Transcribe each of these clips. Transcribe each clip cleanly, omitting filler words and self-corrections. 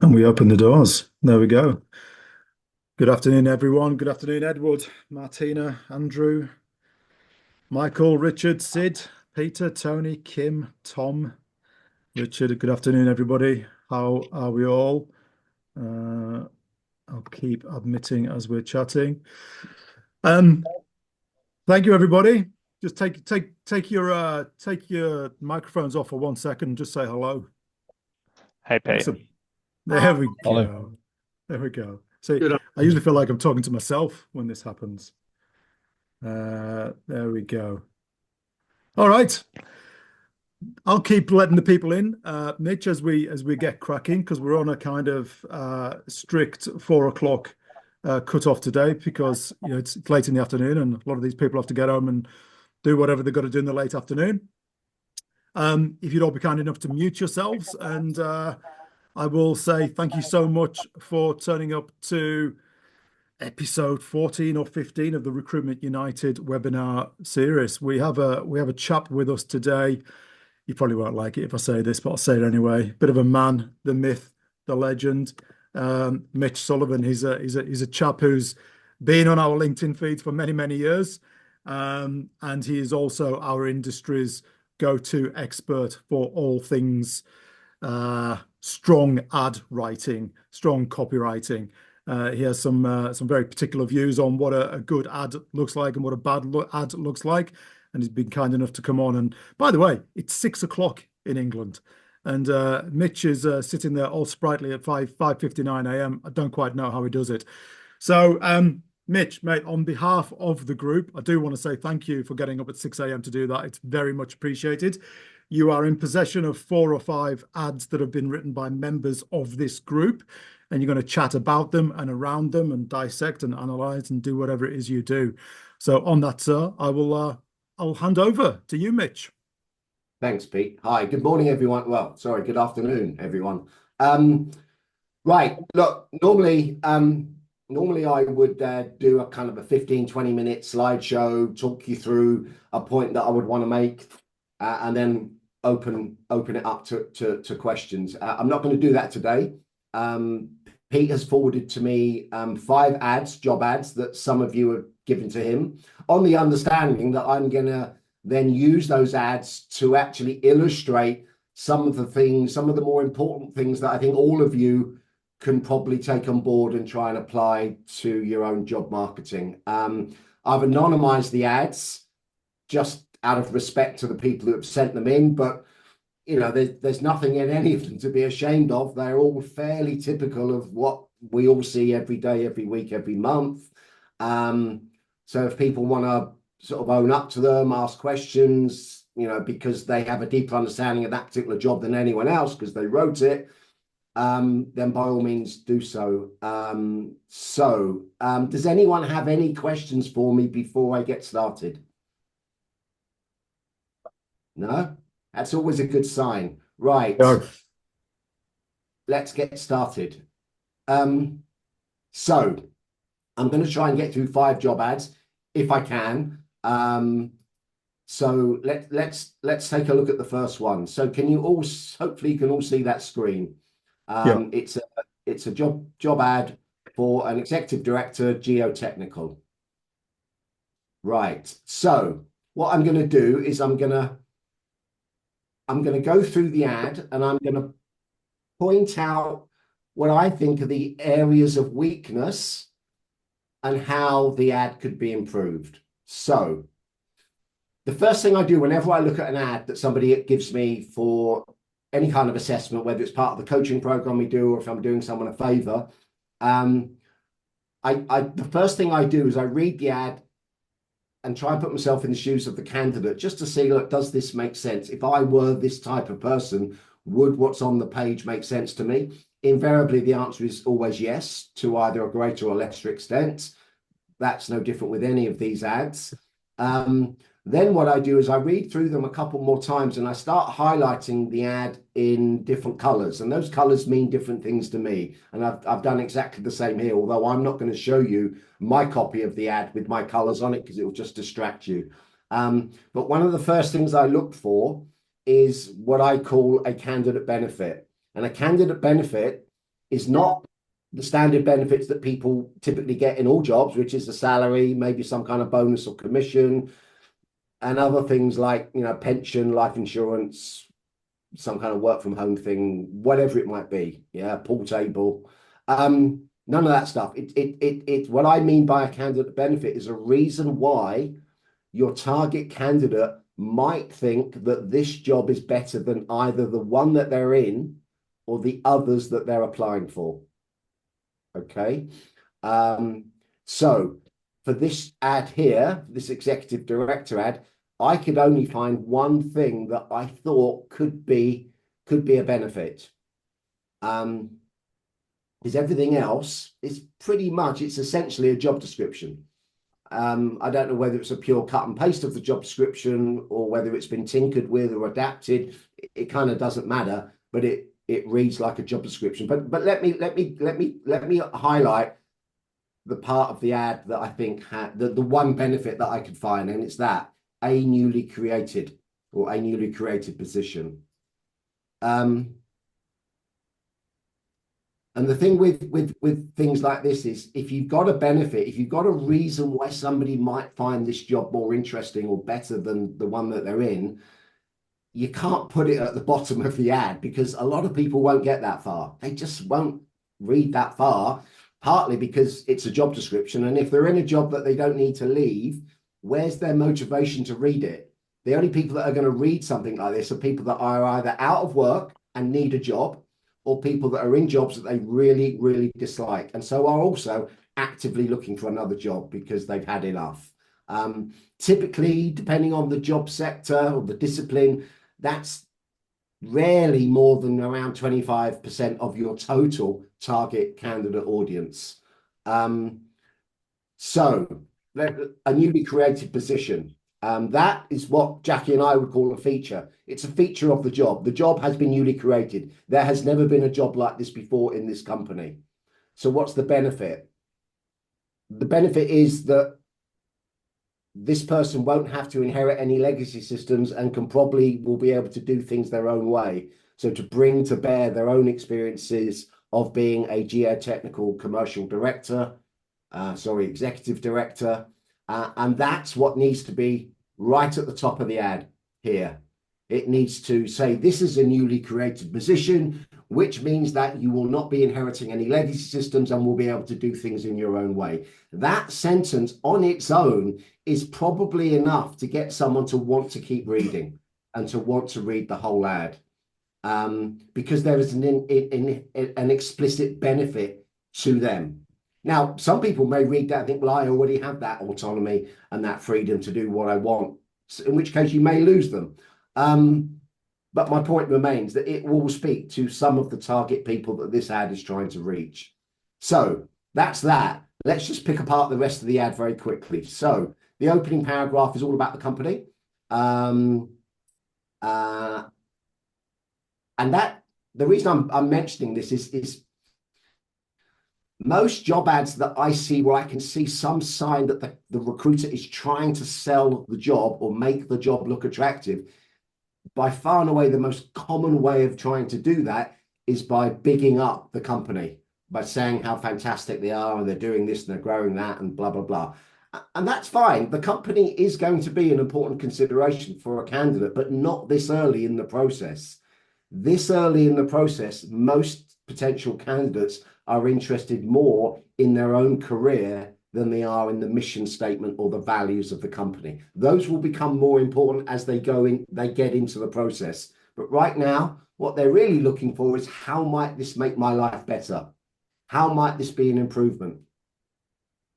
And we open the doors. There we go. Good afternoon, everyone. Good afternoon, Edward, Martina, Andrew, Michael, Richard, Sid, Peter, Tony, Kim, Tom, Richard. Good afternoon, everybody. How are we all? Uh, I'll keep admitting as we're chatting. Um, Thank you, everybody. Just take your microphones off for 1 second. Just say hello. Hey, Pete. Awesome. There we Hello. go. There we go. See, Good. I usually feel like I'm talking to myself when this happens. There we go. All right. I'll keep letting the people in, Mitch, as we get cracking, because we're on a kind of strict 4 o'clock cut off today because it's late in the afternoon and a lot of these people have to get home and do whatever they've got to do in the late afternoon. If you'd all be kind enough to mute yourselves, and I will say thank you so much for turning up to episode 14 or 15 of the Recruitment United webinar series. We have a chap with us today. You probably won't like it if I say this, but I'll say it anyway. Bit of a man, the myth, the legend, Mitch Sullivan. He's a chap who's been on our LinkedIn feeds for many years, and he is also our industry's go-to expert for all things strong ad writing, strong copywriting. He has some very particular views on what a good ad looks like and what a bad ad looks like. And he's been kind enough to come on. And by the way, it's 6 o'clock in England. And Mitch is sitting there all sprightly at 5:59 a.m. I don't quite know how he does it. So, Mitch, mate, on behalf of the group, I do want to say thank you for getting up at 6 a.m. to do that. It's very much appreciated. You are in possession of 4 or 5 ads that have been written by members of this group, and you're going to chat about them and around them and dissect and analyze and do whatever it is you do. So on that, sir, I'll hand over to you, Mitch. Thanks, Pete. Hi, good morning, everyone. Well, sorry, good afternoon, everyone. Right, look, normally I would do a kind of a 15-20 minute slideshow, talk you through a point that I would want to make, and then open it up to questions. I'm not going to do that today. Pete has forwarded to me 5 job ads that some of you have given to him, on the understanding that I'm going to then use those ads to actually illustrate some of the more important things that I think all of you can probably take on board and try and apply to your own job marketing. I've anonymized the ads just out of respect to the people who have sent them in, but there's nothing in any of them to be ashamed of. They're all fairly typical of what we all see every day, every week, every month. So if people want to sort of own up to them, ask questions, because they have a deeper understanding of that particular job than anyone else because they wrote it, then by all means do so. Does anyone have any questions for me before I get started? No? That's always a good sign. Right. Go. Let's get started. So I'm going to try and get through 5 job ads if I can. So let's take a look at the first one. So hopefully you can all see that screen. Yeah. It's a job ad for an executive director, geotechnical. Right. So what I'm going to do is I'm going to go through the ad and I'm going to point out what I think are the areas of weakness and how the ad could be improved. So the first thing I do whenever I look at an ad that somebody gives me for any kind of assessment, whether it's part of the coaching program we do or if I'm doing someone a favor, the first thing I do is I read the ad and try and put myself in the shoes of the candidate just to see, look, does this make sense? If I were this type of person, would what's on the page make sense to me? Invariably, the answer is always yes, to either a greater or lesser extent. That's no different with any of these ads. Then what I do is I read through them a couple more times and I start highlighting the ad in different colors. And those colors mean different things to me. And I've done exactly the same here, although I'm not going to show you my copy of the ad with my colors on it because it will just distract you. But one of the first things I look for is what I call a candidate benefit. And a candidate benefit is not the standard benefits that people typically get in all jobs, which is the salary, maybe some kind of bonus or commission, and other things like, you know, pension, life insurance, some kind of work from home thing, whatever it might be. Yeah, pool table. None of that stuff. It what I mean by a candidate benefit is a reason why your target candidate might think that this job is better than either the one that they're in or the others that they're applying for. Okay. So for this ad here, this executive director ad, I could only find one thing that I thought could be a benefit. Because everything else is pretty much, it's essentially a job description. I don't know whether it's a pure cut and paste of the job description or whether it's been tinkered with or adapted. It kind of doesn't matter, but it reads like a job description. But let me highlight the part of the ad that I think had the one benefit that I could find, and it's that a newly created position. And the thing with things like this is, if you've got a benefit, if you've got a reason why somebody might find this job more interesting or better than the one that they're in, you can't put it at the bottom of the ad, because a lot of people won't get that far. They just won't read that far, partly because it's a job description. And if they're in a job that they don't need to leave, where's their motivation to read it? The only people that are going to read something like this are people that are either out of work and need a job, or people that are in jobs that they really, really dislike, and so are also actively looking for another job because they've had enough. Typically, depending on the job sector or the discipline, that's rarely more than around 25% of your total target candidate audience. So a newly created position. That is what Jackie and I would call a feature. It's a feature of the job. The job has been newly created. There has never been a job like this before in this company. So what's the benefit? The benefit is that this person won't have to inherit any legacy systems and will be able to do things their own way. So to bring to bear their own experiences of being a geotechnical commercial director, executive director, and that's what needs to be right at the top of the ad here. It needs to say, this is a newly created position, which means that you will not be inheriting any legacy systems and will be able to do things in your own way. That sentence on its own is probably enough to get someone to want to keep reading and to want to read the whole ad, because there is an explicit benefit to them. Now, some people may read that and think, well, I already have that autonomy and that freedom to do what I want, in which case you may lose them. But my point remains that it will speak to some of the target people that this ad is trying to reach. So that's that. Let's just pick apart the rest of the ad very quickly. So the opening paragraph is all about the company. And that the reason I'm mentioning this is most job ads that I see where I can see some sign that the recruiter is trying to sell the job or make the job look attractive, by far and away the most common way of trying to do that is by bigging up the company, by saying how fantastic they are and they're doing this and they're growing that and blah, blah, blah. And that's fine. The company is going to be an important consideration for a candidate, but not this early in the process. This early in the process, most potential candidates are interested more in their own career than they are in the mission statement or the values of the company. Those will become more important as they get into the process. But right now, what they're really looking for is, how might this make my life better? How might this be an improvement?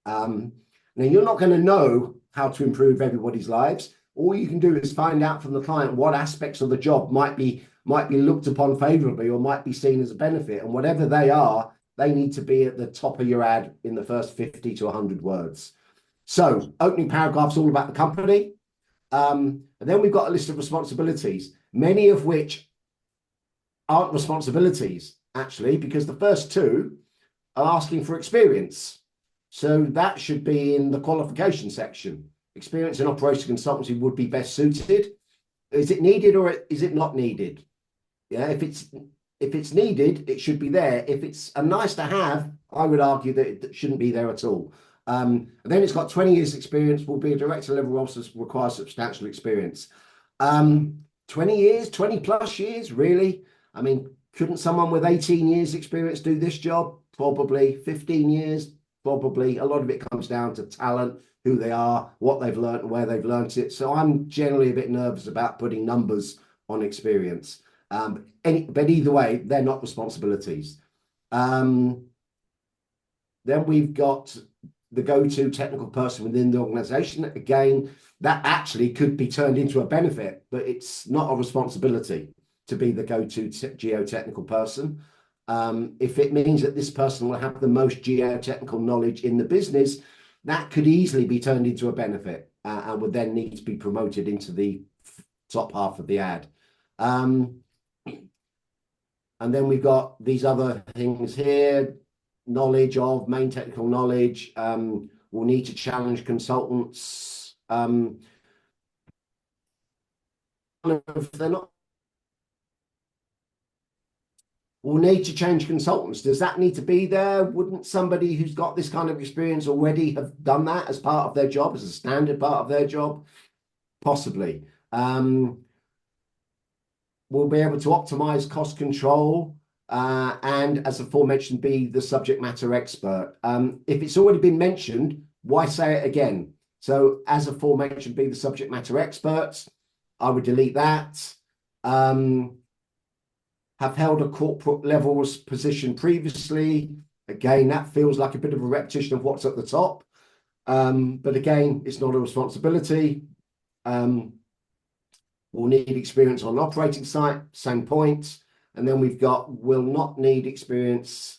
Now, you're not going to know how to improve everybody's lives. All you can do is find out from the client what aspects of the job might be looked upon favorably or might be seen as a benefit. And whatever they are, they need to be at the top of your ad in the first 50 to 100 words. So opening paragraph's all about the company. And then we've got a list of responsibilities, many of which aren't responsibilities, actually, because the first two are asking for experience. So that should be in the qualification section. Experience in operation consultancy would be best suited. Is it needed or is it not needed? Yeah, if it's if it's needed, it should be there. If it's a nice to have, I would argue that it shouldn't be there at all. And then it's got 20 years experience, will be a director level role, requires substantial experience. 20 years, 20 plus years, really? I mean, couldn't someone with 18 years experience do this job? Probably. 15 years, probably. A lot of it comes down to talent, who they are, what they've learned, and where they've learned it. So I'm generally a bit nervous about putting numbers on experience. But either way, they're not responsibilities. Then we've got the go-to technical person within the organization. Again, that actually could be turned into a benefit, but it's not a responsibility to be the go-to geotechnical person. If it means that this person will have the most geotechnical knowledge in the business, that could easily be turned into a benefit and would then need to be promoted into the top half of the ad. And then we've got these other things here. Knowledge of main technical knowledge. We'll need to challenge consultants. If they're not, we'll need to change consultants. Does that need to be there? Wouldn't somebody who's got this kind of experience already have done that as part of their job, as a standard part of their job? Possibly. We'll be able to optimize cost control. And as aforementioned, be the subject matter expert. If it's already been mentioned, why say it again? So as aforementioned, be the subject matter experts. I would delete that. Have held a corporate level position previously. Again, that feels like a bit of a repetition of what's at the top. But again, it's not a responsibility. We'll need experience on an operating site, same point. And then we've got will not need experience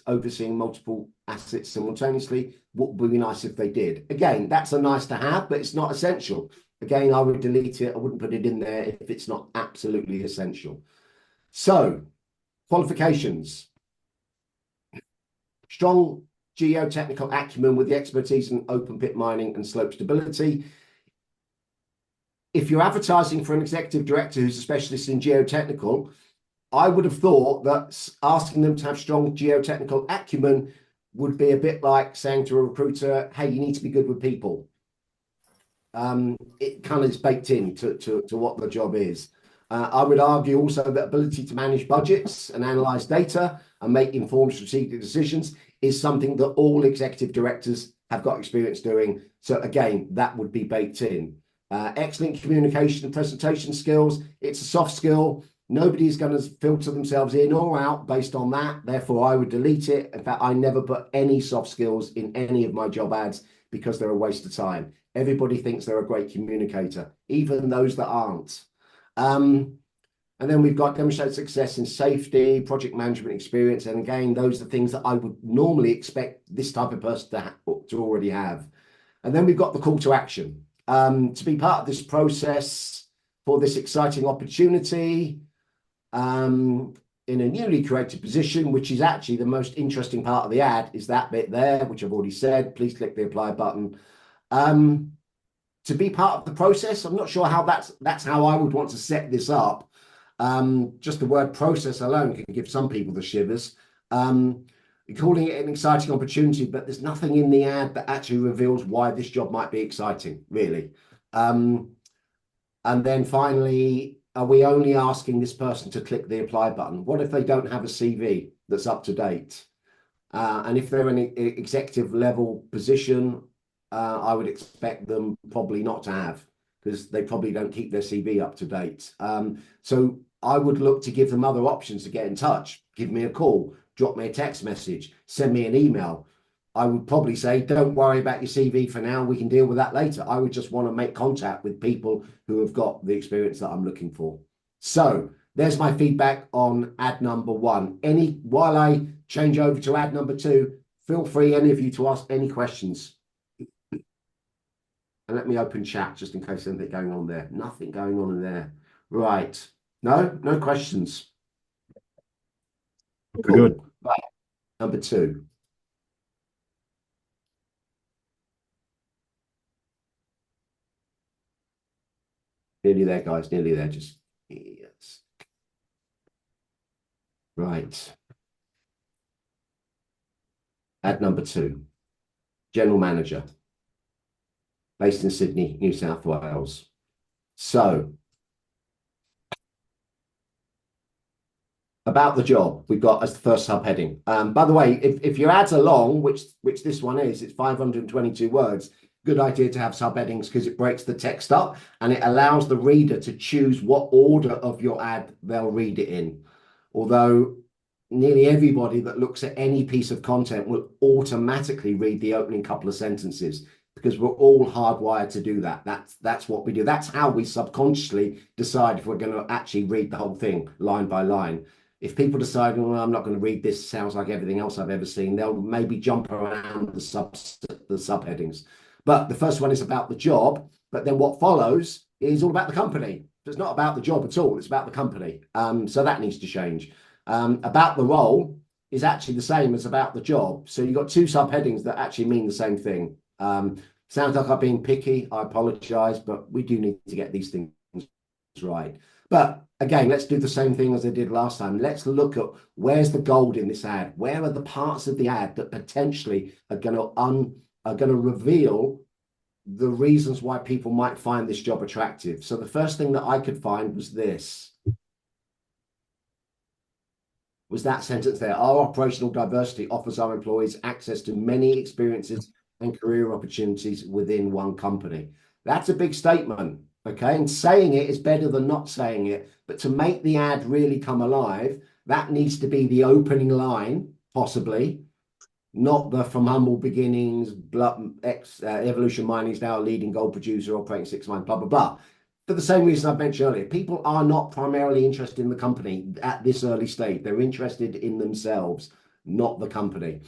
overseeing multiple assets simultaneously. What would be nice if they did? Again, that's a nice to have, but it's not essential. Again, I would delete it. I wouldn't put it in there if it's not absolutely essential. So, qualifications. Strong geotechnical acumen with the expertise in open pit mining and slope stability. If you're advertising for an executive director who's a specialist in geotechnical, I would have thought that asking them to have strong geotechnical acumen would be a bit like saying to a recruiter, hey, you need to be good with people. It kind of is baked in to what the job is. I would argue also that ability to manage budgets and analyze data and make informed strategic decisions is something that all executive directors have got experience doing. So again, that would be baked in. Excellent communication and presentation skills. It's a soft skill. Nobody's going to filter themselves in or out based on that. Therefore, I would delete it. In fact, I never put any soft skills in any of my job ads because they're a waste of time. Everybody thinks they're a great communicator, even those that aren't. And then we've got demonstrated success in safety, project management experience. And again, those are things that I would normally expect this type of person to already have. And then we've got the call to action. To be part of this process for this exciting opportunity in a newly created position, which is actually the most interesting part of the ad, is that bit there, which I've already said. Please click the apply button. To be part of the process, I'm not sure how that's how I would want to set this up. Just the word process alone can give some people the shivers. Calling it an exciting opportunity, but there's nothing in the ad that actually reveals why this job might be exciting, really. And then finally, are we only asking this person to click the apply button? What if they don't have a CV that's up to date? And if they're in an executive level position, I would expect them probably not to have, because they probably don't keep their CV up to date. So I would look to give them other options to get in touch. Give me a call, drop me a text message, send me an email. I would probably say, don't worry about your CV for now. We can deal with that later. I would just want to make contact with people who have got the experience that I'm looking for. So there's my feedback on ad number 1. While I change over to ad number 2, feel free, any of you, to ask any questions. And let me open chat just in case there's anything going on there. Nothing going on in there. Right. No questions. Cool. Good. Right. Number 2. Nearly there, guys. Nearly there. Just yes. Right. Ad number 2, general manager, based in Sydney, New South Wales. So, about the job we've got as the first subheading. By the way, if your ads are long, which this one is, it's 522 words. Good idea to have subheadings because it breaks the text up and it allows the reader to choose what order of your ad they'll read it in. Although nearly everybody that looks at any piece of content will automatically read the opening couple of sentences because we're all hardwired to do that. That's what we do. That's how we subconsciously decide if we're going to actually read the whole thing line by line. If people decide, well, I'm not going to read this, sounds like everything else I've ever seen, they'll maybe jump around the subheadings. But the first one is about the job, but then what follows is all about the company. So it's not about the job at all, it's about the company. So that needs to change. About the role is actually the same as about the job. So you've got 2 subheadings that actually mean the same thing. Sounds like I'm being picky, I apologize, but we do need to get these things right. But again, let's do the same thing as I did last time. Let's look at where's the gold in this ad. Where are the parts of the ad that potentially are going to reveal the reasons why people might find this job attractive. So the first thing that I could find was this. Was that sentence there. Our operational diversity offers our employees access to many experiences and career opportunities within one company. That's a big statement. Okay, and saying it is better than not saying it, but to make the ad really come alive, that needs to be the opening line, possibly, not the from humble beginnings, Evolution Mining is now a leading gold producer, operating 6 mines, blah, blah, blah. For the same reason I mentioned earlier, people are not primarily interested in the company at this early stage. They're interested in themselves, not the company.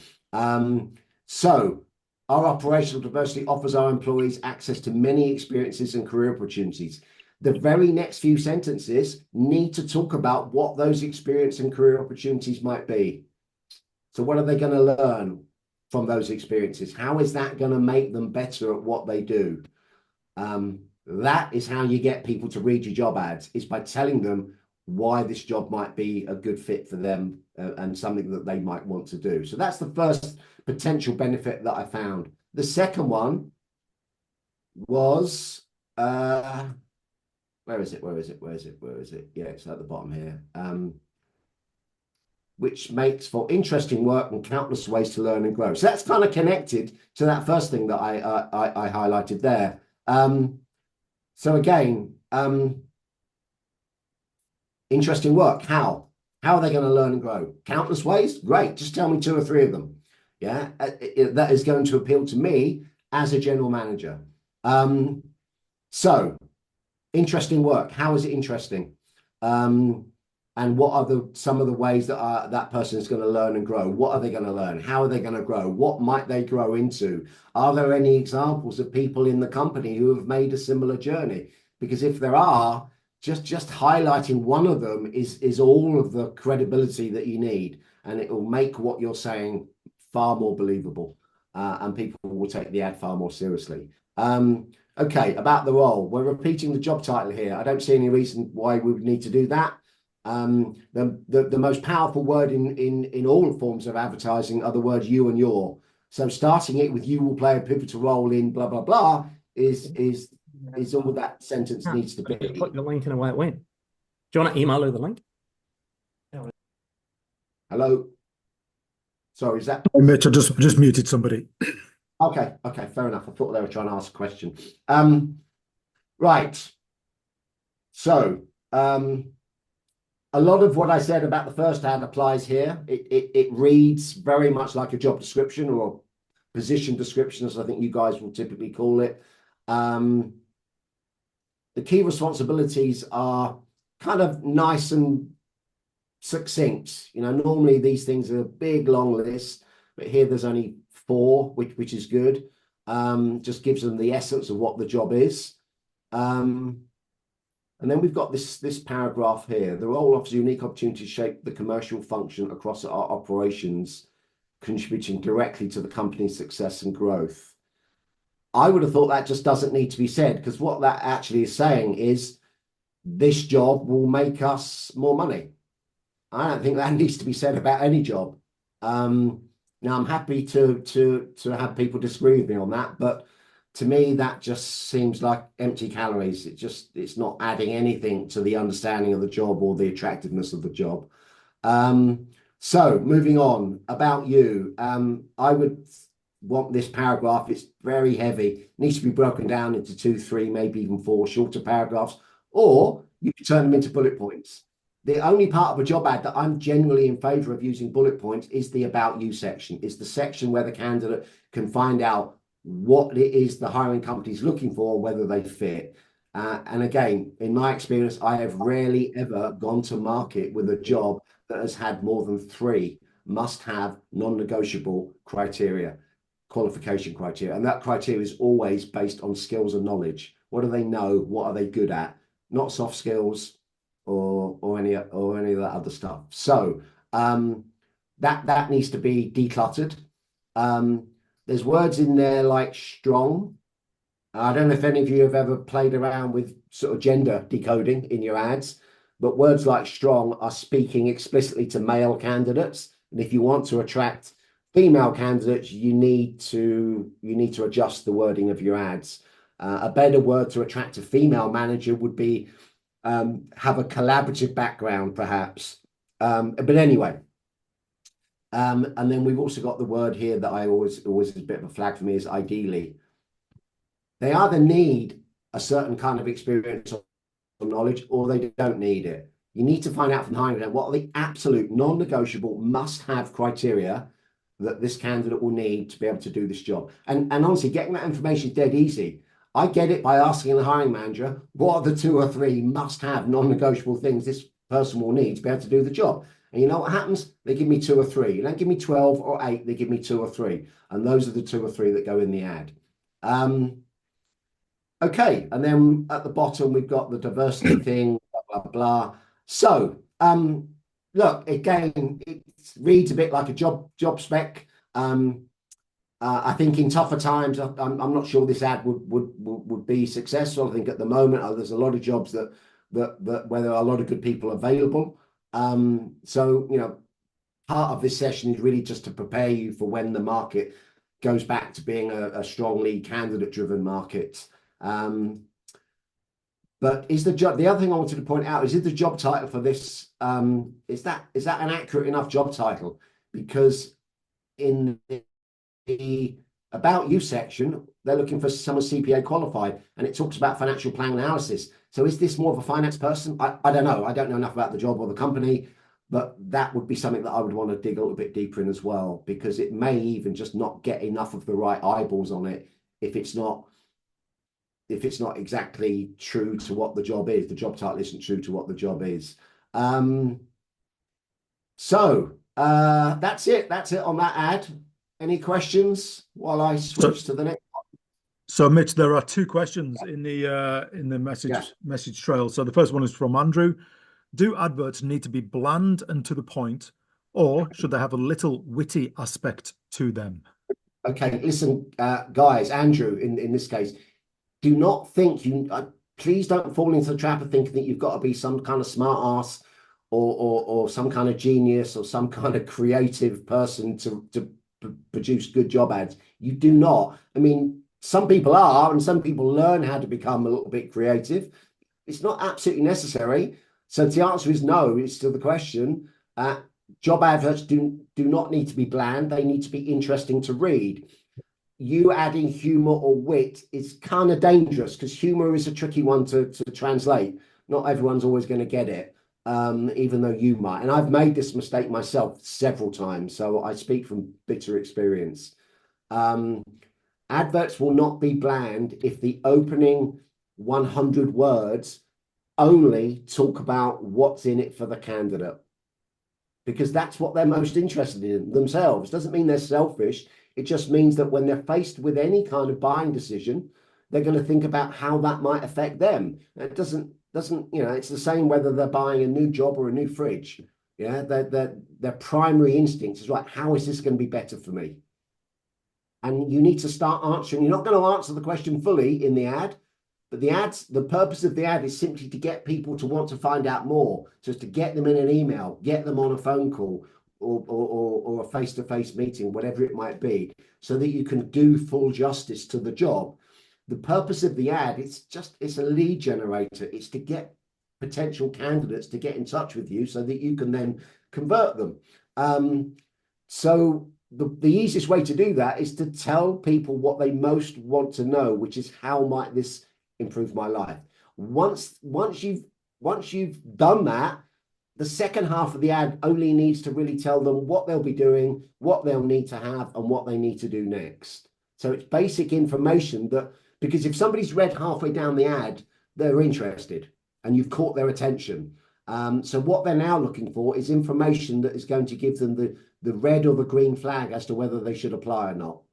So, our operational diversity offers our employees access to many experiences and career opportunities. The very next few sentences need to talk about what those experience and career opportunities might be. So what are they going to learn from those experiences? How is that going to make them better at what they do? That is how you get people to read your job ads, is by telling them why this job might be a good fit for them and something that they might want to do. So that's the first potential benefit that I found. The second one was, where is it? Yeah, it's at the bottom here. Which makes for interesting work and countless ways to learn and grow. So that's kind of connected to that first thing that I highlighted there. So again, interesting work. How are they going to learn and grow? Countless ways? Great. Just tell me 2 or 3 of them. Yeah, that is going to appeal to me as a general manager. So interesting work. How is it interesting? And what are some of the ways that that person is going to learn and grow? What are they going to learn? How are they going to grow? What might they grow into? Are there any examples of people in the company who have made a similar journey? Because if there are, just highlighting one of them is all of the credibility that you need, and it will make what you're saying far more believable, and people will take the ad far more seriously. Okay, about the role. We're repeating the job title here. I don't see any reason why we would need to do that. The most powerful word in all forms of advertising are the words you and your. So starting it with you will play a pivotal role in blah, blah, blah is all that sentence needs to be. Put the link in away it went. Do you want to email her the link? Hello? Sorry, is that... Hey, Mitch, I just muted somebody. Okay, fair enough. I thought they were trying to ask a question. Right. So, a lot of what I said about the first ad applies here. It reads very much like a job description or position description, as I think you guys will typically call it. The key responsibilities are kind of nice and succinct. You know, normally these things are a big, long list, but here there's only 4, which is good. Just gives them the essence of what the job is. And then we've got this paragraph here. The role offers a unique opportunity to shape the commercial function across our operations, contributing directly to the company's success and growth. I would have thought that just doesn't need to be said, because what that actually is saying is this job will make us more money. I don't think that needs to be said about any job. Now I'm happy to have people disagree with me on that, but to me that just seems like empty calories. It's not adding anything to the understanding of the job or the attractiveness of the job. So moving on, about you, I would want this paragraph. It's very heavy. It needs to be broken down into 2, 3, maybe even 4 shorter paragraphs, or you can turn them into bullet points. The only part of a job ad that I'm genuinely in favor of using bullet points is the about you section. It's the section where the candidate can find out what it is the hiring company is looking for, whether they fit. And again, in my experience, I have rarely ever gone to market with a job that has had more than 3 must-have, non-negotiable criteria, qualification criteria. And that criteria is always based on skills and knowledge. What do they know? What are they good at? Not soft skills or any of that other stuff. So that needs to be decluttered. There's words in there like strong. I don't know if any of you have ever played around with sort of gender decoding in your ads, but words like strong are speaking explicitly to male candidates. And if you want to attract female candidates, you need to adjust the wording of your ads. A better word to attract a female manager would be have a collaborative background, perhaps. But anyway, and then we've also got the word here that I always is a bit of a flag for me is ideally. They either need a certain kind of experience or knowledge, or they don't need it. You need to find out from the hiring manager what are the absolute non-negotiable must-have criteria that this candidate will need to be able to do this job. And honestly, getting that information is dead easy. I get it by asking the hiring manager, what are the 2 or 3 must-have non-negotiable things this person will need to be able to do the job? And you know what happens? They give me 2 or 3. They don't give me 12 or 8. They give me 2 or 3. And those are the 2 or 3 that go in the ad. Okay, and then at the bottom, we've got the diversity thing, blah, blah, blah. So, look, again, it reads a bit like a job spec. I think in tougher times, I'm not sure this ad would be successful. I think at the moment, there's a lot of jobs that where there are a lot of good people available. So, you know, part of this session is really just to prepare you for when the market goes back to being a strongly candidate-driven market. But is the job, the other thing I wanted to point out is the job title for this, is that an accurate enough job title? Because in the about you section, they're looking for someone CPA qualified, and it talks about financial plan analysis. So is this more of a finance person? I don't know. I don't know enough about the job or the company, but that would be something that I would want to dig a little bit deeper in as well, because it may even just not get enough of the right eyeballs on it if it's not exactly true to what the job is. The job title isn't true to what the job is. So that's it. That's it on that ad. Any questions while I switch to the next one? So, Mitch, there are 2 questions in the message trail. So the first one is from Andrew. Do adverts need to be bland and to the point, or should they have a little witty aspect to them? Okay, listen, guys, Andrew, in this case, do not think please don't fall into the trap of thinking that you've got to be some kind of smart ass or some kind of genius or some kind of creative person to produce good job ads. You do not. I mean, some people are, and some people learn how to become a little bit creative. It's not absolutely necessary. So the answer is no. It's still the question. Job adverts do not need to be bland. They need to be interesting to read. You adding humor or wit is kind of dangerous because humor is a tricky one to translate. Not everyone's always going to get it, even though you might. And I've made this mistake myself several times, so I speak from bitter experience. Adverts will not be bland if the opening 100 words only talk about what's in it for the candidate, because that's what they're most interested in themselves. Doesn't mean they're selfish. It just means that when they're faced with any kind of buying decision, they're going to think about how that might affect them. It doesn't, you know, it's the same whether they're buying a new job or a new fridge. Yeah, their primary instinct is, right, how is this going to be better for me? And you need to start answering. You're not going to answer the question fully in the ad, But the purpose of the ad is simply to get people to want to find out more, just to get them in an email, get them on a phone call or a face-to-face meeting, whatever it might be, so that you can do full justice to the job. The purpose of the ad, it's a lead generator. It's to get potential candidates to get in touch with you so that you can then convert them. So the easiest way to do that is to tell people what they most want to know, which is how might this improve my life. Once you've done that, the second half of the ad only needs to really tell them what they'll be doing, what they'll need to have, and what they need to do next. So it's basic information that, because if somebody's read halfway down the ad, they're interested and you've caught their attention. So what they're now looking for is information that is going to give them the red or the green flag as to whether they should apply or not.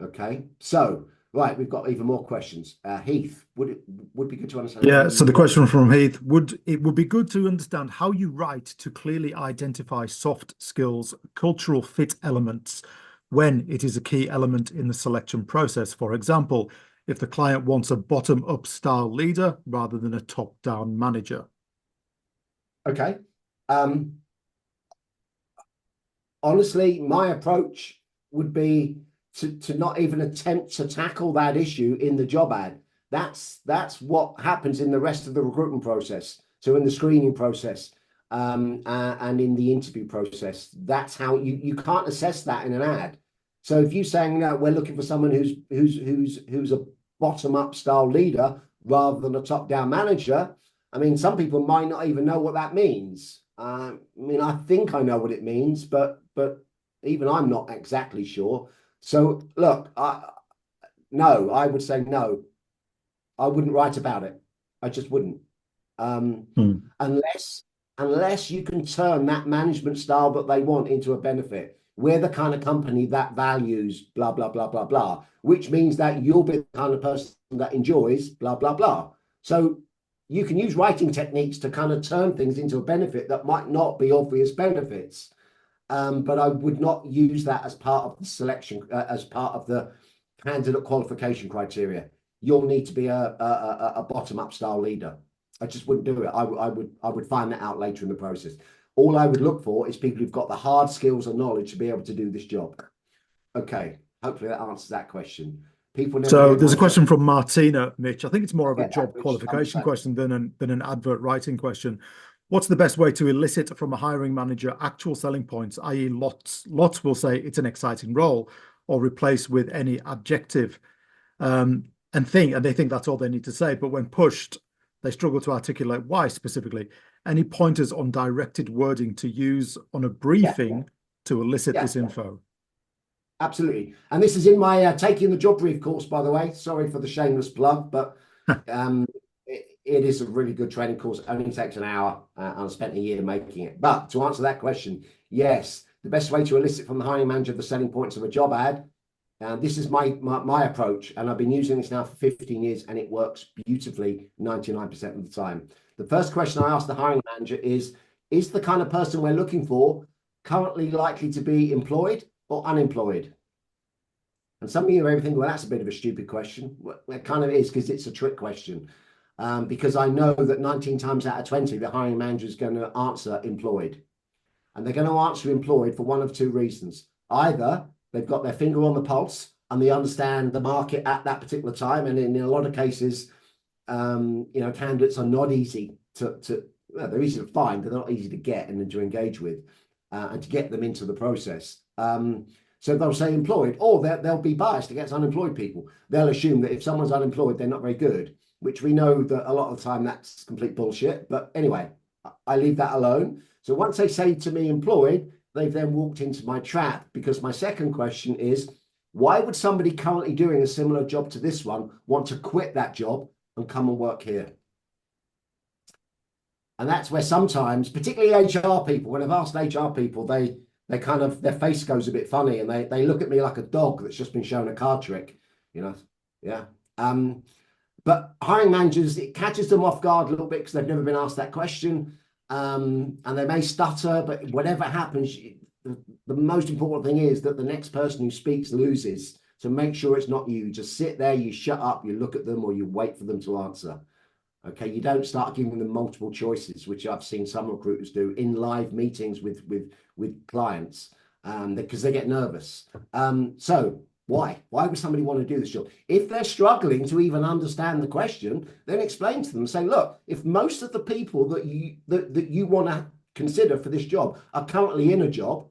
Okay, so right, we've got even more questions. Heath, would be good to understand. Yeah, so the question from Heath, it would be good to understand how you write to clearly identify soft skills, cultural fit elements when it is a key element in the selection process. For example, if the client wants a bottom-up style leader rather than a top-down manager. Okay. Honestly, my approach would be to not even attempt to tackle that issue in the job ad. That's what happens in the rest of the recruitment process. So in the screening process and in the interview process, that's how you can't assess that in an ad. So if you're saying, no, we're looking for someone who's a bottom-up style leader rather than a top-down manager, I mean, some people might not even know what that means. I mean, I think I know what it means, but even I'm not exactly sure. So look, no, I would say no. I wouldn't write about it. I just wouldn't. Unless you can turn that management style that they want into a benefit. We're the kind of company that values blah, blah, blah, blah, blah, which means that you'll be the kind of person that enjoys blah, blah, blah. So you can use writing techniques to kind of turn things into a benefit that might not be obvious benefits. But I would not use that as part of the selection, as part of the candidate qualification criteria. You'll need to be a bottom-up style leader. I just wouldn't do it. I would find that out later in the process. All I would look for is people who've got the hard skills and knowledge to be able to do this job. Okay, hopefully that answers that question. So there's a question from Martina, Mitch. I think it's more of a job qualification question than an advert writing question. What's the best way to elicit from a hiring manager actual selling points, i.e. lots will say it's an exciting role or replace with any adjective and they think that's all they need to say. But when pushed, they struggle to articulate why specifically. Any pointers on directed wording to use on a briefing to elicit this info? Absolutely. And this is in my Taking the Job Brief course, by the way. Sorry for the shameless plug, but it is a really good training course. It only takes an hour and I spent a year making it. But to answer that question, yes, the best way to elicit from the hiring manager the selling points of a job ad, this is my approach, and I've been using this now for 15 years and it works beautifully 99% of the time. The first question I ask the hiring manager is the kind of person we're looking for currently likely to be employed or unemployed? And some of you are thinking, well, that's a bit of a stupid question. Well, it kind of is, because it's a trick question. Because I know that 19 times out of 20, the hiring manager is going to answer employed. And they're going to answer employed for one of two reasons. Either they've got their finger on the pulse and they understand the market at that particular time. And in a lot of cases, candidates are not easy they're easy to find, but they're not easy to get and to engage with and to get them into the process. So they'll say employed, or they'll be biased against unemployed people. They'll assume that if someone's unemployed, they're not very good, which we know that a lot of the time that's complete bullshit. But anyway, I leave that alone. So once they say to me employed, they've then walked into my trap, because my second question is, why would somebody currently doing a similar job to this one want to quit that job and come and work here? And that's where sometimes, particularly HR people, when I've asked HR people, they kind of, their face goes a bit funny and they look at me like a dog that's just been shown a card trick, yeah. But hiring managers, it catches them off guard a little bit because they've never been asked that question, and they may stutter, but whatever happens, the most important thing is that the next person who speaks loses. So make sure it's not you. Just sit there, you shut up, you look at them, or you wait for them to answer. Okay, you don't start giving them multiple choices, which I've seen some recruiters do in live meetings with clients, because they get nervous. So why would somebody want to do this job? If they're struggling to even understand the question, then explain to them, say, look, if most of the people that you want to consider for this job are currently in a job,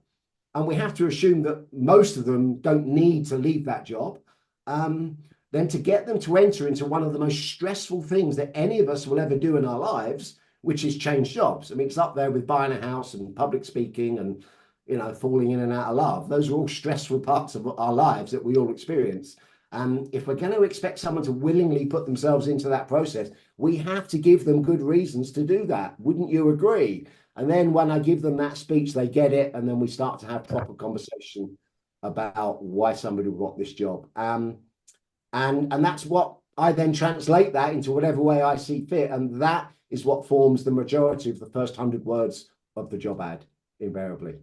and we have to assume that most of them don't need to leave that job, then to get them to enter into one of the most stressful things that any of us will ever do in our lives, which is change jobs. I mean, it's up there with buying a house and public speaking and, you know, falling in and out of love. Those are all stressful parts of our lives that we all experience. And if we're going to expect someone to willingly put themselves into that process, we have to give them good reasons to do that. Wouldn't you agree? And then when I give them that speech, they get it. And then we start to have proper conversation about why somebody would want this job. And that's what I then translate that into whatever way I see fit. And that is what forms the majority of the first 100 words of the job ad, invariably.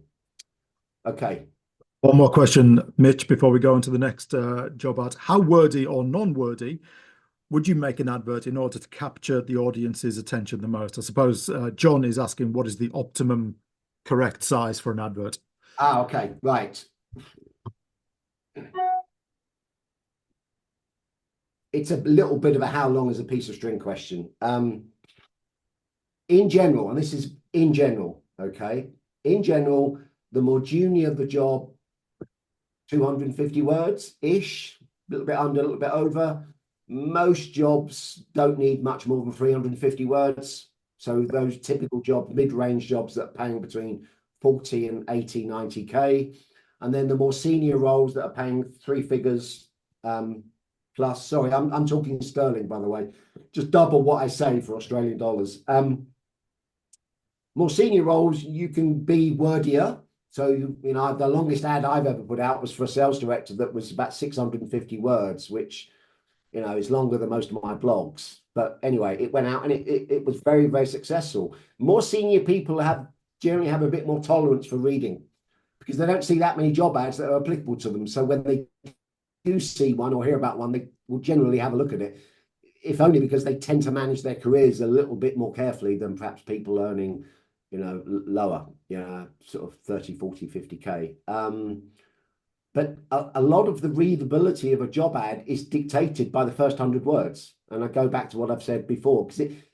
Okay. One more question, Mitch, before we go into the next job ad. How wordy or non-wordy would you make an advert in order to capture the audience's attention the most? I suppose John is asking, what is the optimum correct size for an advert? Okay, right. It's a little bit of a how long is a piece of string question. In general, and this is in general, okay? In general, the more junior the job, 250 words-ish, a little bit under, a little bit over. Most jobs don't need much more than 350 words. So those typical jobs, mid-range jobs that are paying between 40 and 80, 90K. And then the more senior roles that are paying three figures plus. Sorry, I'm talking sterling, by the way. Just double what I say for Australian dollars. More senior roles, you can be wordier. So, you know, the longest ad I've ever put out was for a sales director that was about 650 words, which, you know, is longer than most of my blogs. But anyway, it went out and it was very, very successful. More senior people generally have a bit more tolerance for reading because they don't see that many job ads that are applicable to them. So when they do see one or hear about one, they will generally have a look at it, if only because they tend to manage their careers a little bit more carefully than perhaps people earning, you know, lower, you know, sort of 30, 40, 50K. But a lot of the readability of a job ad is dictated by the first 100 words. And I go back to what I've said before,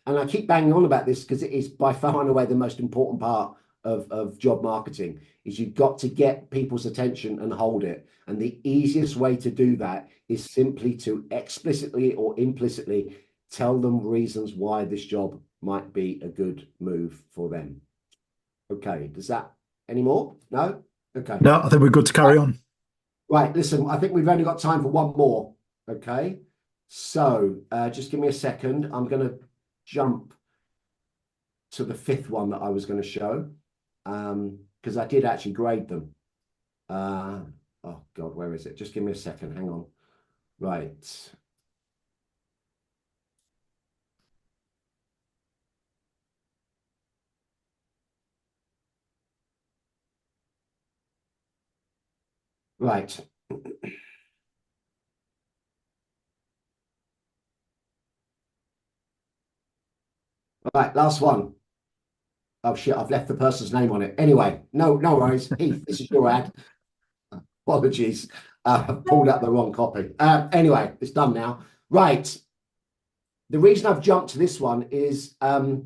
and I keep banging on about this because it is by far and away the most important part of job marketing, is you've got to get people's attention and hold it. And the easiest way to do that is simply to explicitly or implicitly tell them reasons why this job might be a good move for them. Okay, does that any more? No? Okay. No, I think we're good to carry on. Right, listen, I think we've only got time for one more. Okay, so just give me a second. I'm going to jump to the fifth one that I was going to show because I did actually grade them. Oh, God, where is it? Just give me a second. Hang on. Right. Right. Right, last one. Oh shit, I've left the person's name on it. Anyway, no worries. Heath, this is your ad. Apologies. I've pulled up the wrong copy. Anyway, it's done now. Right. The reason I've jumped to this one is I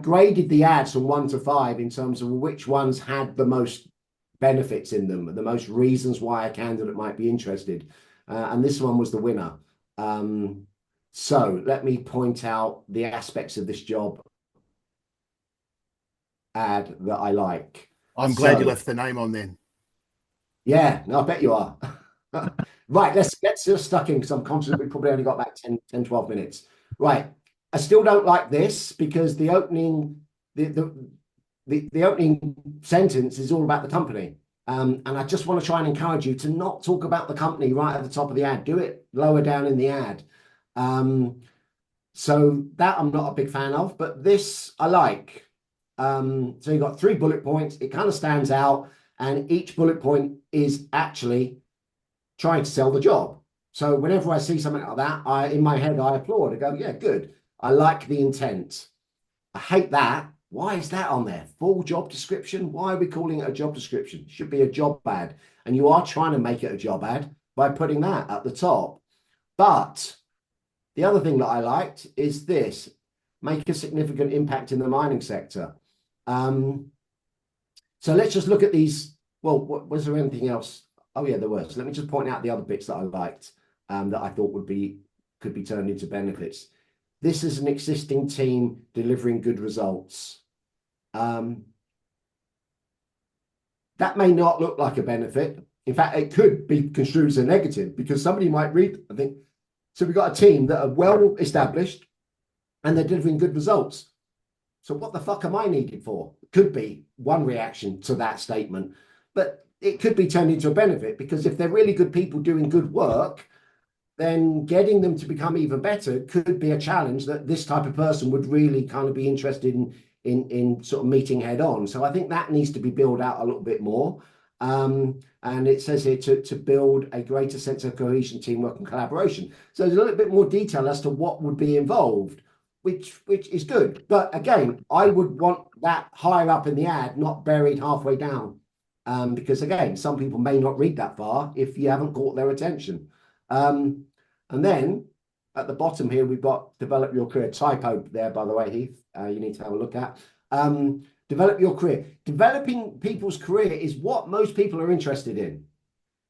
graded the ads from 1 to 5 in terms of which ones had the most benefits in them, the most reasons why a candidate might be interested. And this one was the winner. So let me point out the aspects of this job ad that I like. I'm glad you left the name on then. Yeah, no, I bet you are. Right, let's just stuck in because I'm conscious we probably only got about 10, 12 minutes. Right, I still don't like this because the opening sentence is all about the company. And I just want to try and encourage you to not talk about the company right at the top of the ad. Do it lower down in the ad. So that I'm not a big fan of, but this I like. So you've got 3 bullet points. It kind of stands out, and each bullet point is actually trying to sell the job. So whenever I see something like that, in my head, I applaud. I go, yeah, good. I like the intent. I hate that. Why is that on there? Full job description? Why are we calling it a job description? It should be a job ad. And you are trying to make it a job ad by putting that at the top. But the other thing that I liked is this: make a significant impact in the mining sector. So let's just look at these. Well, was there anything else? Oh yeah, there was. Let me just point out the other bits that I liked, that I thought could be turned into benefits. This is an existing team delivering good results. That may not look like a benefit. In fact, it could be construed as a negative, because somebody might read, I think, so we've got a team that are well established and they're delivering good results. So what the fuck am I needed for? Could be one reaction to that statement, but it could be turned into a benefit, because if they're really good people doing good work, then getting them to become even better could be a challenge that this type of person would really kind of be interested in sort of meeting head on. So I think that needs to be built out a little bit more. And it says here to build a greater sense of cohesion, teamwork and collaboration. So there's a little bit more detail as to what would be involved, which is good. But again, I would want that higher up in the ad, not buried halfway down. Because again, some people may not read that far if you haven't caught their attention. And then at the bottom here, we've got develop your career. Typo there, by the way, Heath, you need to have a look at. Develop your career. Developing people's career is what most people are interested in.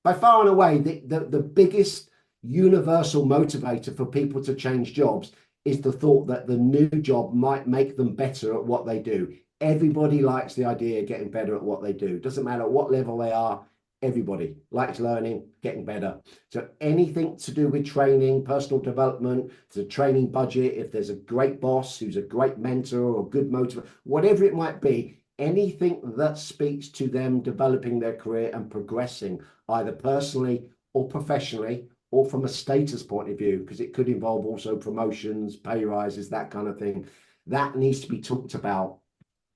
By far and away, the biggest universal motivator for people to change jobs is the thought that the new job might make them better at what they do. Everybody likes the idea of getting better at what they do. Doesn't matter what level they are. Everybody likes learning, getting better. So anything to do with training, personal development, the training budget, if there's a great boss who's a great mentor or good motivator, whatever it might be, anything that speaks to them developing their career and progressing either personally or professionally or from a status point of view, because it could involve also promotions, pay rises, that kind of thing. That needs to be talked about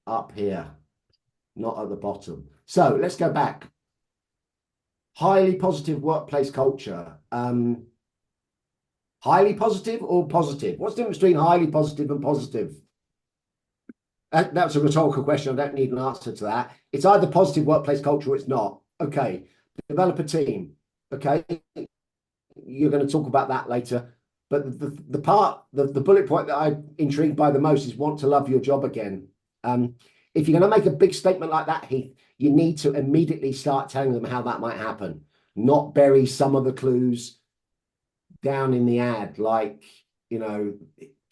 up here, not at the bottom. So let's go back. Highly positive workplace culture. Highly positive or positive? What's the difference between highly positive and positive? That's a rhetorical question. I don't need an answer to that. It's either positive workplace culture or it's not. Okay. Develop a team. Okay. You're going to talk about that later. But the bullet point that I'm intrigued by the most is want to love your job again. If you're going to make a big statement like that, Heath, you need to immediately start telling them how that might happen, not bury some of the clues down in the ad, like, you know,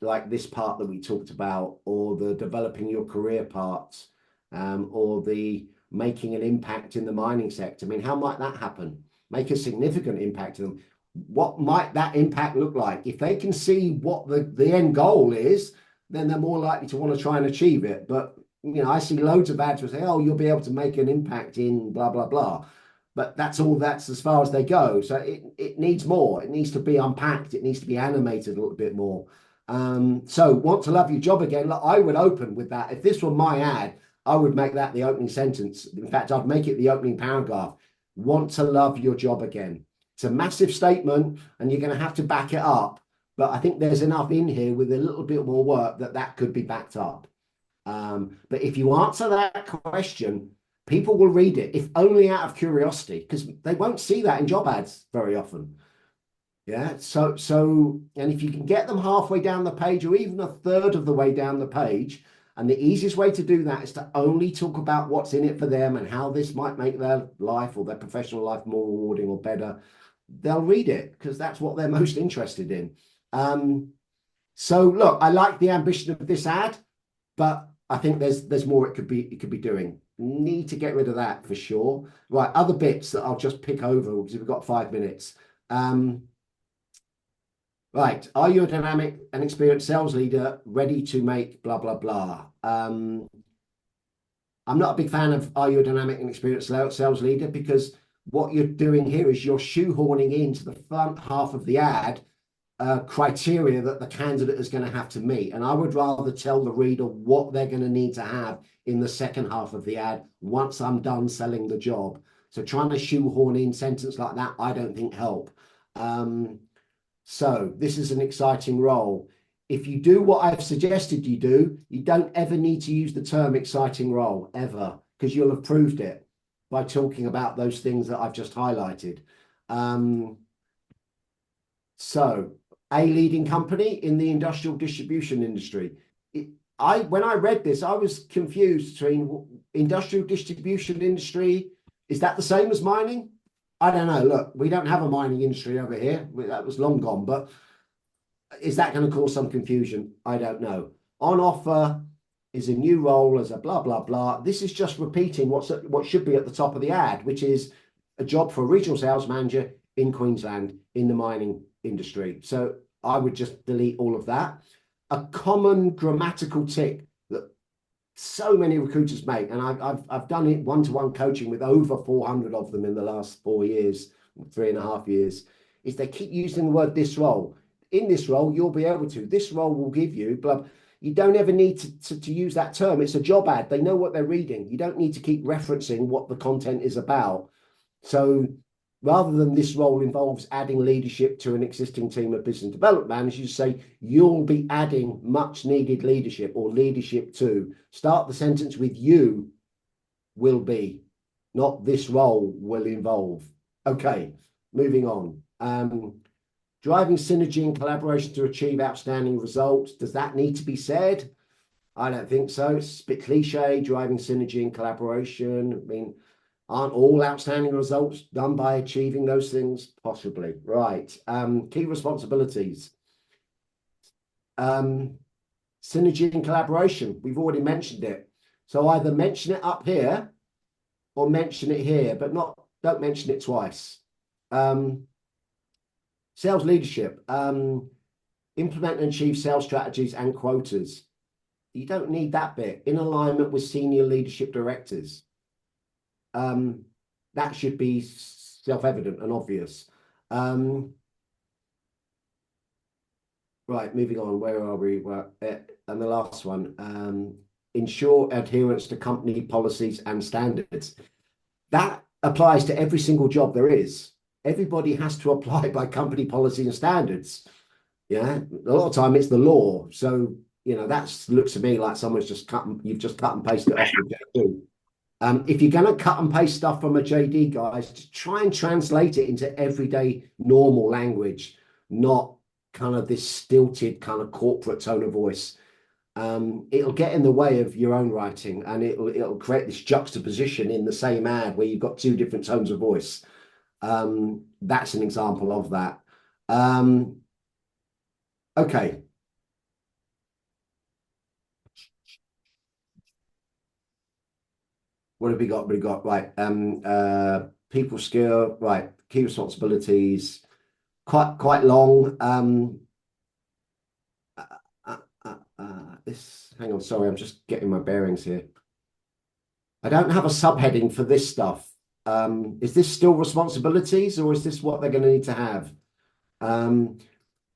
like this part that we talked about, or the developing your career parts, or the making an impact in the mining sector. I mean, how might that happen? Make a significant impact to them. What might that impact look like? If they can see what the end goal is, then they're more likely to want to try and achieve it. But you know, I see loads of ads who say, oh, you'll be able to make an impact in blah, blah, blah. But that's as far as they go. So it needs more. It needs to be unpacked. It needs to be animated a little bit more. So want to love your job again. Look, I would open with that. If this were my ad, I would make that the opening sentence. In fact, I'd make it the opening paragraph. Want to love your job again. It's a massive statement and you're going to have to back it up. But I think there's enough in here with a little bit more work that could be backed up. But if you answer that question, people will read it, if only out of curiosity, because they won't see that in job ads very often. Yeah. So, and if you can get them halfway down the page or even a third of the way down the page, and the easiest way to do that is to only talk about what's in it for them and how this might make their life or their professional life more rewarding or better, they'll read it because that's what they're most interested in. So look, I like the ambition of this ad, but I think there's more it could be doing. Need to get rid of that for sure. Right, other bits that I'll just pick over because we've got 5 minutes. Right, are you a dynamic and experienced sales leader ready to make blah, blah, blah? I'm not a big fan of are you a dynamic and experienced sales leader, because what you're doing here is you're shoehorning into the front half of the ad criteria that the candidate is going to have to meet. And I would rather tell the reader what they're going to need to have in the second half of the ad once I'm done selling the job. So trying to shoehorn in sentence like that, I don't think help. So this is an exciting role. If you do what I've suggested you do, you don't ever need to use the term exciting role, ever, because you'll have proved it by talking about those things that I've just highlighted. So a leading company in the industrial distribution industry. When I read this, I was confused between industrial distribution industry. Is that the same as mining? I don't know. Look, we don't have a mining industry over here. That was long gone, but is that going to cause some confusion? I don't know. On offer is a new role as a blah, blah, blah. This is just repeating what should be at the top of the ad, which is a job for a regional sales manager in Queensland in the mining industry. So I would just delete all of that. A common grammatical tick that so many recruiters make, and I've done it one-to-one coaching with over 400 of them in the last 4 years, 3.5 years, is they keep using the word this role. In this role, you'll be able to. This role will give you, blah. You don't ever need to use that term. It's a job ad. They know what they're reading. You don't need to keep referencing what the content is about. So rather than this role involves adding leadership to an existing team of business development managers, you say you'll be adding much needed leadership or leadership to. Start the sentence with you will be, not this role will involve. Okay, moving on. Driving synergy and collaboration to achieve outstanding results. Does that need to be said? I don't think so. It's a bit cliche, driving synergy and collaboration. I mean, aren't all outstanding results done by achieving those things? Possibly. Right. Key responsibilities. Synergy and collaboration. We've already mentioned it. So either mention it up here or mention it here, but don't mention it twice. Sales leadership. Implement and achieve sales strategies and quotas. You don't need that bit. In alignment with senior leadership directors. That should be self-evident and obvious. Right, moving on. Where are we? And the last one. Ensure adherence to company policies and standards. That applies to every single job there is. Everybody has to apply by company policy and standards. Yeah, a lot of time it's the law. So, that looks to me like someone's you've just cut and pasted it off the JD. If you're going to cut and paste stuff from a JD, guys, just try and translate it into everyday normal language, not kind of this stilted kind of corporate tone of voice. It'll get in the way of your own writing, and it'll create this juxtaposition in the same ad where you've got two different tones of voice. That's an example of that. Okay. What have we got? We got right. People skill, right. Key responsibilities, quite long. Hang on, sorry, I'm just getting my bearings here. I don't have a subheading for this stuff. Is this still responsibilities, or is this what they're going to need to have?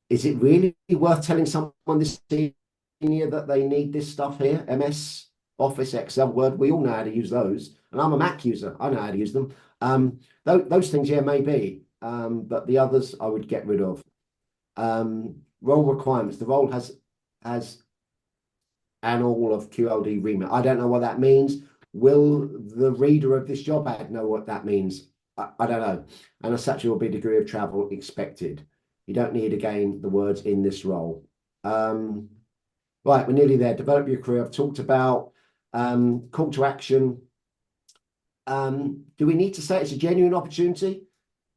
Is it really worth telling someone this senior that they need this stuff here? MS, Office, Excel, Word, we all know how to use those. And I'm a Mac user. I know how to use them. Those things, yeah, maybe. But the others I would get rid of. Role requirements. The role has an all of QLD remit. I don't know what that means. Will the reader of this job ad know what that means? I don't know. And as such, there will be a degree of travel expected. You don't need, again, the words in this role. Right, we're nearly there. Develop your career. I've talked about call to action. Do we need to say it's a genuine opportunity?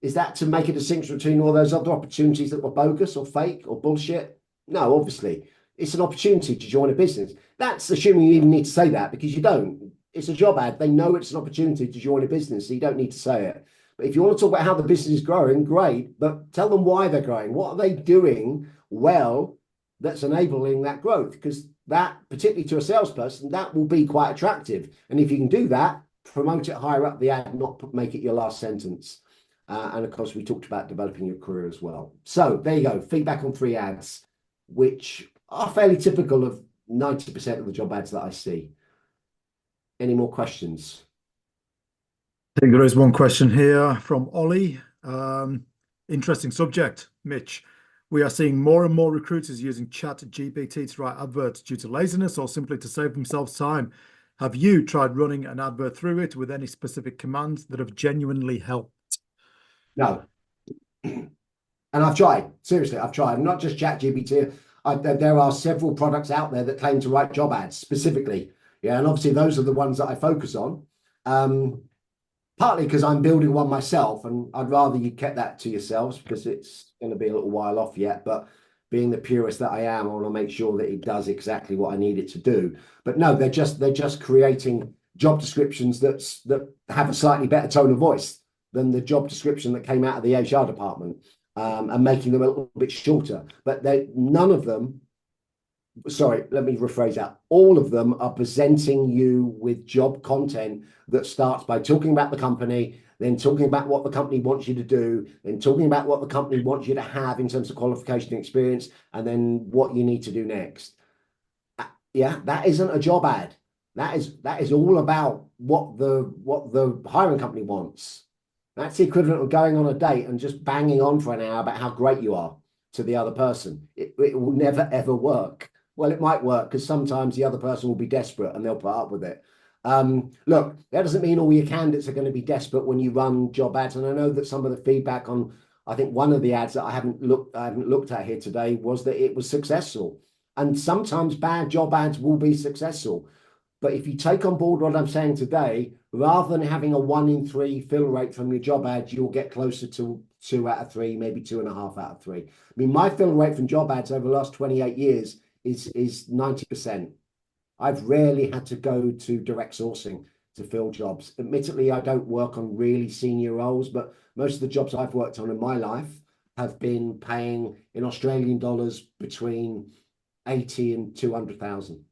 Is that to make a distinction between all those other opportunities that were bogus or fake or bullshit? No, obviously. It's an opportunity to join a business. That's assuming you even need to say that, because you don't. It's a job ad. They know it's an opportunity to join a business, so you don't need to say it. But if you want to talk about how the business is growing, great, but tell them why they're growing. What are they doing well that's enabling that growth? Because that, particularly to a salesperson, that will be quite attractive. And if you can do that, promote it higher up the ad, not make it your last sentence. And of course, we talked about developing your career as well. So there you go. Feedback on 3 ads, which are fairly typical of 90% of the job ads that I see. Any more questions? I think there is one question here from Ollie. Interesting subject, Mitch. We are seeing more and more recruiters using Chat GPT to write adverts due to laziness or simply to save themselves time. Have you tried running an advert through it with any specific commands that have genuinely helped? No. And I've tried. Seriously, I've tried. Not just ChatGPT. There are several products out there that claim to write job ads specifically. Yeah, and obviously those are the ones that I focus on. Partly because I'm building one myself, and I'd rather you kept that to yourselves because it's going to be a little while off yet. But being the purist that I am, I want to make sure that it does exactly what I need it to do. But no, they're just creating job descriptions that have a slightly better tone of voice than the job description that came out of the HR department, and making them a little bit shorter. But none of them. Sorry, let me rephrase that. All of them are presenting you with job content that starts by talking about the company, then talking about what the company wants you to do, then talking about what the company wants you to have in terms of qualification and experience, and then what you need to do next. Yeah, that isn't a job ad. That is all about what the hiring company wants. That's the equivalent of going on a date and just banging on for an hour about how great you are to the other person. It will never, ever work. Well, it might work because sometimes the other person will be desperate and they'll put up with it. Look, that doesn't mean all your candidates are going to be desperate when you run job ads. And I know that some of the feedback on, I think one of the ads that I haven't looked at here today was that it was successful. And sometimes bad job ads will be successful. But if you take on board what I'm saying today, rather than having a 1 in 3 fill rate from your job ads, you'll get closer to 2 out of 3, maybe 2.5 out of 3. I mean, my fill rate from job ads over the last 28 years is 90%. I've rarely had to go to direct sourcing to fill jobs. Admittedly, I don't work on really senior roles, but most of the jobs I've worked on in my life have been paying in Australian dollars between 80 and 200,000.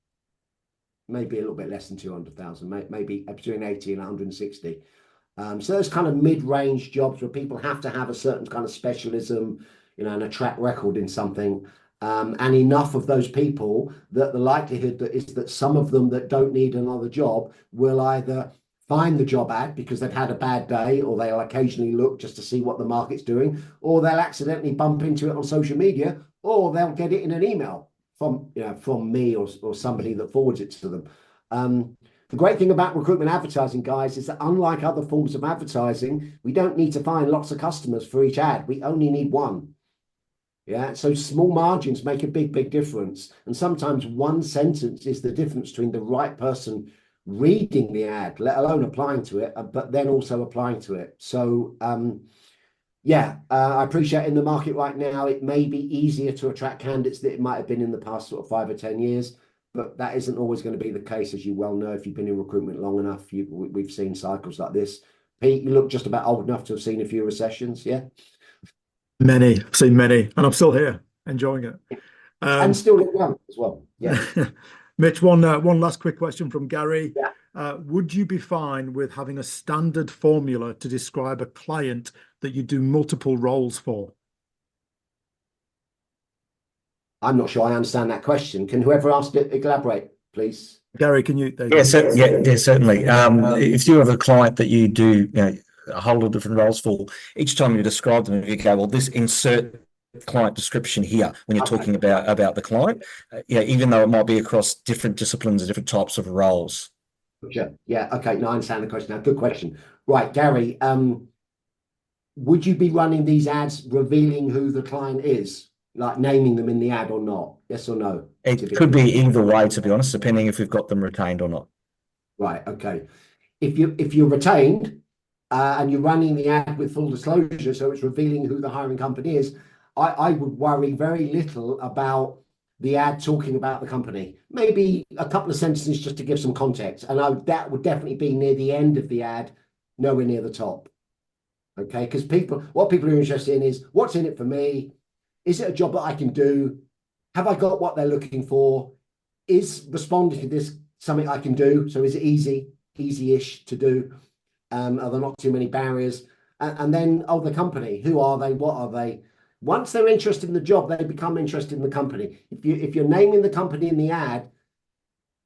Maybe a little bit less than 200,000, maybe between 80 and 160. So those kind of mid-range jobs where people have to have a certain kind of specialism, and a track record in something. And enough of those people that the likelihood is that some of them that don't need another job will either find the job ad because they've had a bad day, or they'll occasionally look just to see what the market's doing, or they'll accidentally bump into it on social media, or they'll get it in an email from me or somebody that forwards it to them. The great thing about recruitment advertising, guys, is that unlike other forms of advertising, we don't need to find lots of customers for each ad. We only need one. Yeah, so small margins make a big difference. And sometimes one sentence is the difference between the right person reading the ad, let alone applying to it, but then also applying to it. So, I appreciate in the market right now, it may be easier to attract candidates than it might have been in the past sort of 5 or 10 years, but that isn't always going to be the case, as you well know. If you've been in recruitment long enough, we've seen cycles like this. Pete, you look just about old enough to have seen a few recessions, yeah? Many, I've seen many, and I'm still here enjoying it. And still look young as well. Yeah. Mitch, one last quick question from Gary. Yeah. Would you be fine with having a standard formula to describe a client that you do multiple roles for? I'm not sure I understand that question. Can whoever asked it elaborate, please? Gary, can you? Yeah, certainly. If you have a client that you do, a whole lot of different roles for, each time you describe them, you go, well, this insert client description here when you're talking about the client, even though it might be across different disciplines and different types of roles. Sure. Yeah. Okay. No, I understand the question now. Good question. Right, Gary. Would you be running these ads revealing who the client is, like naming them in the ad or not? Yes or no? It could be either way, to be honest, depending if we've got them retained or not. Right. Okay. If you're retained and you're running the ad with full disclosure, so it's revealing who the hiring company is, I would worry very little about the ad talking about the company. Maybe a couple of sentences just to give some context, and that would definitely be near the end of the ad, nowhere near the top. Okay, because what people are interested in is, what's in it for me? Is it a job that I can do? Have I got what they're looking for? Is responding to this something I can do? So is it easy-ish to do? Are there not too many barriers? And then, the company, who are they? What are they? Once they're interested in the job, they become interested in the company. If you're naming the company in the ad,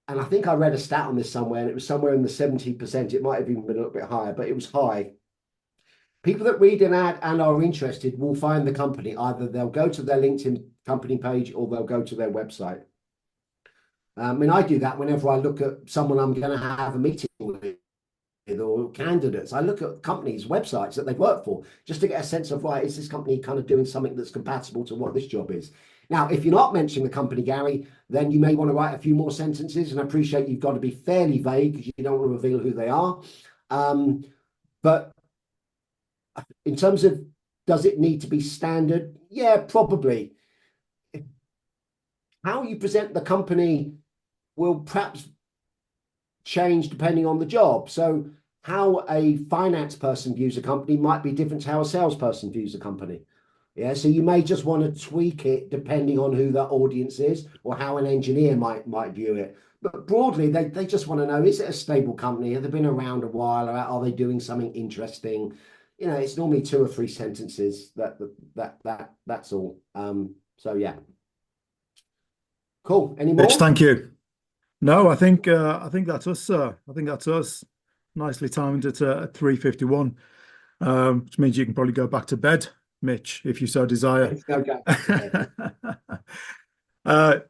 and I think I read a stat on this somewhere, and it was somewhere in the 70%. It might have even been a little bit higher, but it was high. People that read an ad and are interested will find the company. Either they'll go to their LinkedIn company page or they'll go to their website. I mean, I do that whenever I look at someone I'm going to have a meeting with or candidates. I look at companies' websites that they've worked for just to get a sense of, right, is this company kind of doing something that's compatible to what this job is? Now, if you're not mentioning the company, Gary, then you may want to write a few more sentences, and I appreciate you've got to be fairly vague because you don't want to reveal who they are. But in terms of, does it need to be standard? Yeah, probably. How you present the company will perhaps change depending on the job. So how a finance person views a company might be different to how a salesperson views a company. Yeah, so you may just want to tweak it depending on who the audience is or how an engineer might view it. But broadly, they just want to know, is it a stable company? Have they been around a while? Or are they doing something interesting? You know, it's normally 2 or 3 sentences. That's all. So yeah. Cool. Any more? Mitch, thank you. No, I think that's us, sir. I think that's us. Nicely timed at 3:51, which means you can probably go back to bed, Mitch, if you so desire.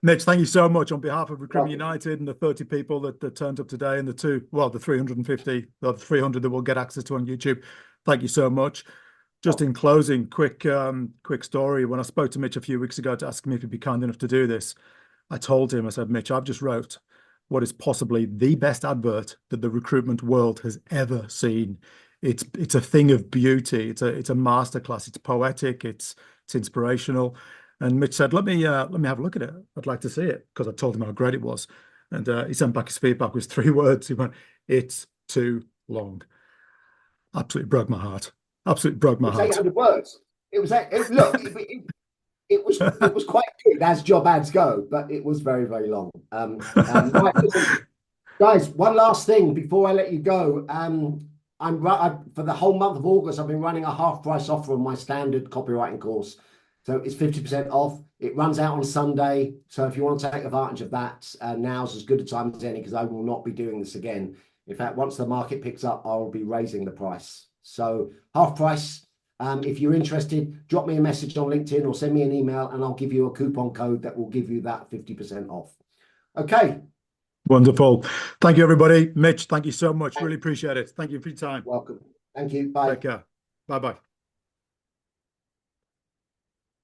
Mitch, thank you so much on behalf of Recruitment United and the 30 people that turned up today and the 350 or the 300 that we'll get access to on YouTube. Thank you so much. Just in closing, quick story. When I spoke to Mitch a few weeks ago to ask him if he'd be kind enough to do this, I told him, I said, Mitch, I've just wrote what is possibly the best advert that the recruitment world has ever seen. It's a thing of beauty. It's a masterclass. It's poetic. It's inspirational. And Mitch said, let me have a look at it. I'd like to see it, because I told him how great it was. And he sent back his feedback with 3 words. He went, "It's too long." Absolutely broke my heart. Absolutely broke my heart. 800 words. It was look. It was quite good as job ads go, but it was very, very long. Right, listen, guys, one last thing before I let you go. For the whole month of August, I've been running a half price offer on my standard copywriting course. So it's 50% off. It runs out on Sunday. So if you want to take advantage of that, now's as good a time as any, because I will not be doing this again. In fact, once the market picks up, I will be raising the price. So half price. If you're interested, drop me a message on LinkedIn or send me an email, and I'll give you a coupon code that will give you that 50% off. Okay. Wonderful. Thank you, everybody. Mitch, thank you so much. Really appreciate it. Thank you for your time. Welcome. Thank you. Bye. Take care. Bye-bye.